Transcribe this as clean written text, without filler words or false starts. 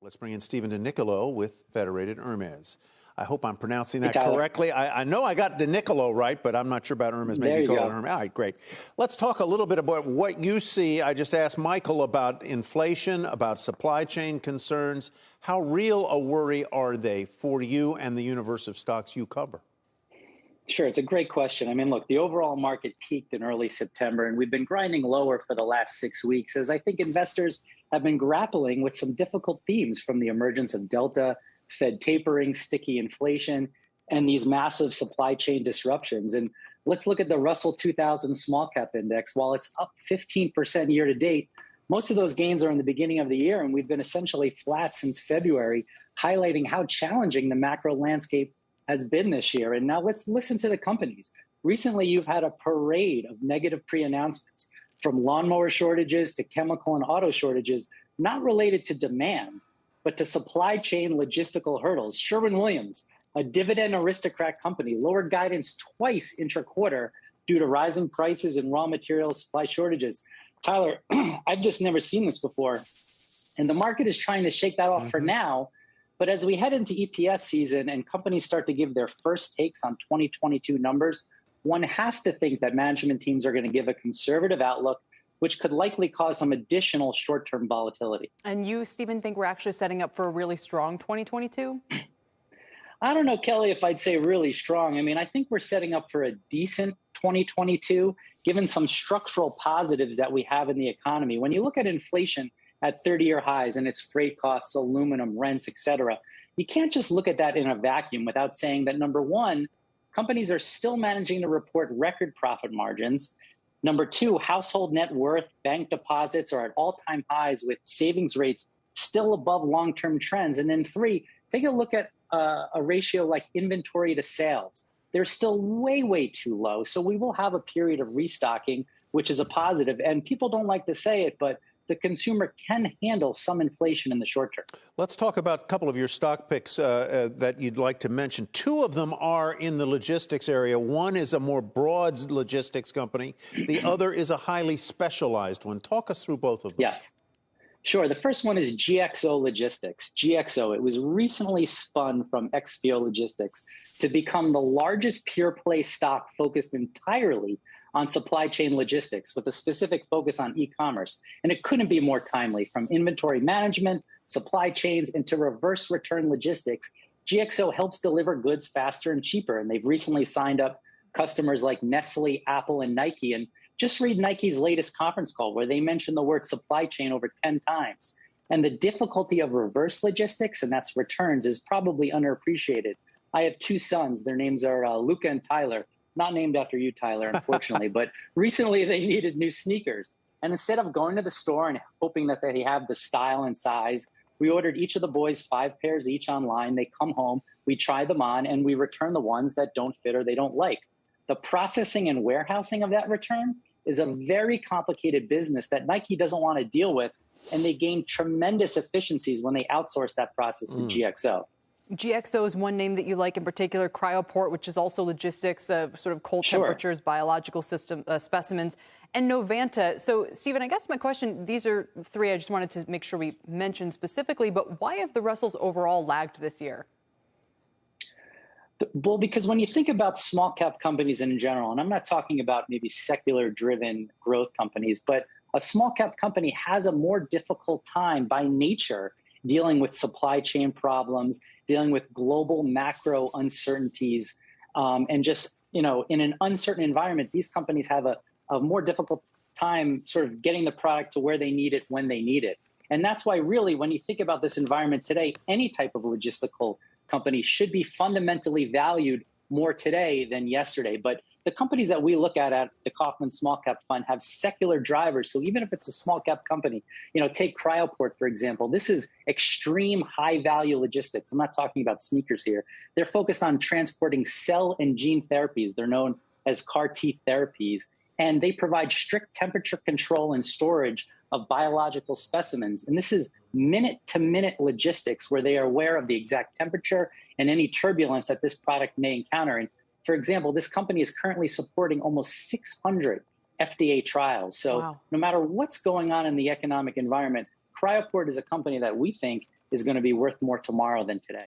Let's bring in Stephen DeNichilo with Federated Hermes. I hope I'm pronouncing that Hey, correctly. I know I got DeNichilo right, but I'm not sure about Hermes. Maybe you call it Hermes. All right, great. Let's talk a little bit about what you see. I just asked Michael about inflation, about supply chain concerns. How real a worry are they for you and the universe of stocks you cover? Sure, it's a great question. I mean, look, the overall market peaked in early September, and we've been grinding lower for the last 6 weeks as I think investors have been grappling with some difficult themes from the emergence of Delta, Fed tapering, sticky inflation, and these massive supply chain disruptions. And let's look at the Russell 2000 small cap index. While it's up 15% year to date, most of those gains are in the beginning of the year, and we've been essentially flat since February, highlighting how challenging the macro landscape has been this year. And now let's listen to the companies. Recently, you've had a parade of negative pre-announcements, from lawnmower shortages to chemical and auto shortages, not related to demand, but to supply chain logistical hurdles. Sherwin-Williams, a dividend aristocrat company, lowered guidance twice intra-quarter due to rising prices and raw material supply shortages. Tyler, I've just never seen this before. And the market is trying to shake that off for now. But as we head into EPS season and companies start to give their first takes on 2022 numbers, one has to think that management teams are going to give a conservative outlook, which could likely cause some additional short-term volatility. And you, Stephen, think we're actually setting up for a really strong 2022? I don't know, Kelly, if I'd say really strong. I mean, I think we're setting up for a decent 2022, given some structural positives that we have in the economy. When you look at inflation at 30-year highs and its freight costs, aluminum, rents, et cetera, you can't just look at that in a vacuum without saying that, number one, companies are still managing to report record profit margins. Number two, household net worth, bank deposits are at all-time highs with savings rates still above long-term trends. And then three, take a look at a ratio like inventory to sales. They're still way, way too low. So we will have a period of restocking, which is a positive. And people don't like to say it, but the consumer can handle some inflation in the short term. Let's talk about a couple of your stock picks that you'd like to mention. Two of them are in the logistics area. One is a more broad logistics company. The other is a highly specialized one. Talk us through both of them. Yes, sure. The first one is GXO Logistics. GXO, it was recently spun from XPO Logistics to become the largest pure play stock focused entirely on supply chain logistics with a specific focus on e-commerce. And it couldn't be more timely. From inventory management, supply chains, into reverse return logistics, GXO helps deliver goods faster and cheaper. And they've recently signed up customers like Nestle, Apple, and Nike. And just read Nike's latest conference call where they mentioned the word supply chain over 10 times. And the difficulty of reverse logistics, and that's returns, is probably underappreciated. I have two sons. Their names are Luca and Tyler. Not named after you, Tyler, unfortunately, but recently they needed new sneakers. And instead of going to the store and hoping that they have the style and size, we ordered each of the boys 5 pairs each online. They come home, we try them on, and we return the ones that don't fit or they don't like. The processing and warehousing of that return is a very complicated business that Nike doesn't want to deal with, and they gain tremendous efficiencies when they outsource that process to GXO. GXO is one name that you like in particular, Cryoport, which is also logistics of sort of cold temperatures, biological system specimens, and Novanta. So, Stephen, I guess my question, these are three I just wanted to make sure we mention specifically, but why have the Russells overall lagged this year? Well, because when you think about small cap companies in general, and I'm not talking about maybe secular driven growth companies, but a small cap company has a more difficult time by nature dealing with supply chain problems, dealing with global macro uncertainties, and just, in an uncertain environment, these companies have a more difficult time sort of getting the product to where they need it when they need it. And that's why really, when you think about this environment today, any type of logistical company should be fundamentally valued more today than yesterday. But the companies that we look at the Kaufman Small Cap Fund have secular drivers. So even if it's a small cap company, take Cryoport, for example, this is extreme high value logistics. I'm not talking about sneakers here. They're focused on transporting cell and gene therapies. They're known as CAR T therapies, and they provide strict temperature control and storage of biological specimens. And this is minute to minute logistics where they are aware of the exact temperature and any turbulence that this product may encounter. And for example, this company is currently supporting almost 600 FDA trials. So no matter what's going on in the economic environment, Cryoport is a company that we think is going to be worth more tomorrow than today.